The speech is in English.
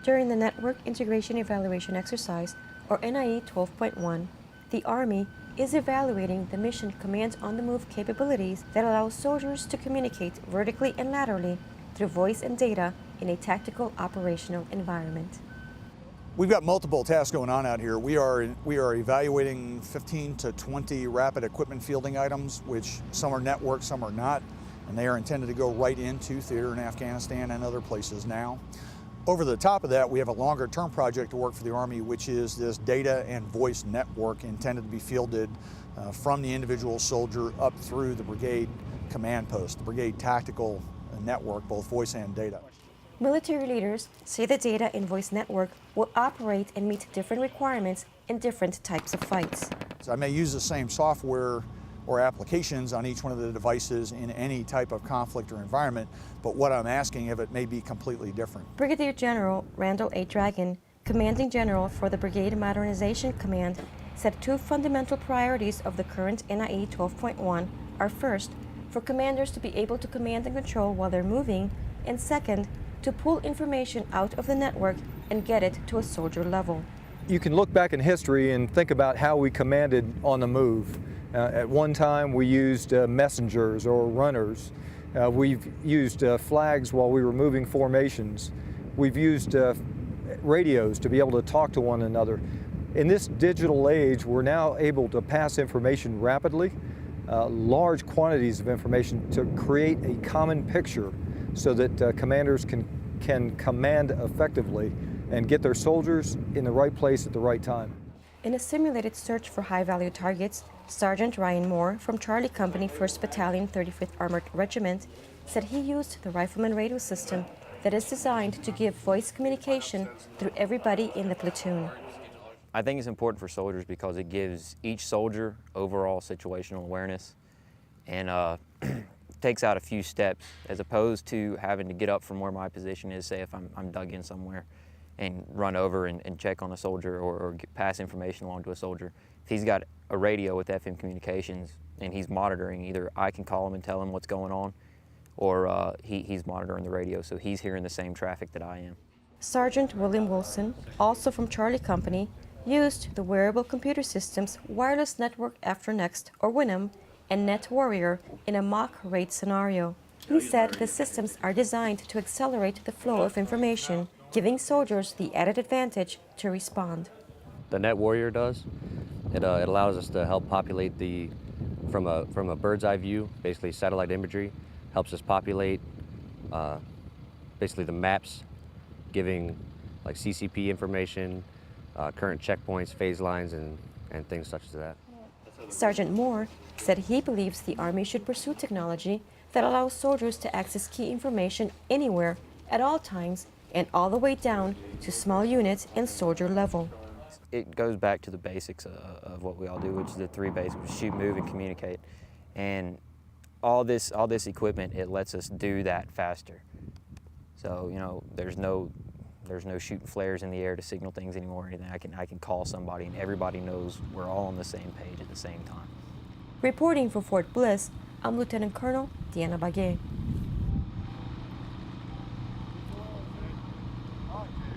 During the Network Integration Evaluation Exercise, or NIE 12.1, the Army is evaluating the mission command on-the-move capabilities that allow soldiers to communicate vertically and laterally through voice and data in a tactical operational environment. We've got multiple tasks going on out here. We are evaluating 15 to 20 rapid equipment fielding items, which some are networked, some are not, and they are intended to go right into theater in Afghanistan and other places now. Over the top of that, we have a longer term project to work for the Army, which is this data and voice network intended to be fielded from the individual soldier up through the brigade command post, the brigade tactical network, both voice and data. Military leaders say the data and voice network will operate and meet different requirements in different types of fights. So I may use the same software or applications on each one of the devices in any type of conflict or environment, but what I'm asking of it may be completely different. Brigadier General Randal A, Commanding General for the Brigade Modernization Command, said two fundamental priorities of the current NIE 12.1 are first, for commanders to be able to command and control while they're moving, and second, to pull information out of the network and get it to a soldier level. You can look back in history and think about how we commanded on the move. At one time we used messengers or runners. We've used flags while we were moving formations. We've used radios to be able to talk to one another. In this digital age, we're now able to pass information rapidly, large quantities of information, to create a common picture so that commanders can command effectively and get their soldiers in the right place at the right time. In a simulated search for high-value targets, Sergeant Ryan Moore from Charlie Company 1st Battalion 35th Armored Regiment said he used the rifleman radio system that is designed to give voice communication through everybody in the platoon. I think it's important for soldiers because it gives each soldier overall situational awareness and takes out a few steps as opposed to having to get up from where my position is, say if I'm dug in somewhere, and run over and check on a soldier or pass information along to a soldier. If he's got a radio with FM communications and he's monitoring, either I can call him and tell him what's going on, or he's monitoring the radio, so he's hearing the same traffic that I am. Sergeant William Wilson, also from Charlie Company, used the wearable computer system's wireless network after Next, or Winam, and Net Warrior in a mock raid scenario. He said the systems are designed to accelerate the flow of information, giving soldiers the added advantage to respond. The Net Warrior does. It allows us to help populate from a bird's eye view, basically satellite imagery, helps us populate basically the maps, giving like CCP information, current checkpoints, phase lines, and things such as that. Sergeant Moore said he believes the Army should pursue technology that allows soldiers to access key information anywhere, at all times, and all the way down to small units and soldier level. It goes back to the basics of what we all do, which is the three basics: shoot, move, and communicate. And all this equipment, it lets us do that faster. So, you know, there's no shooting flares in the air to signal things anymore or anything. I can call somebody and everybody knows we're all on the same page at the same time. Reporting for Fort Bliss, I'm Lt.Col Deanna Bague.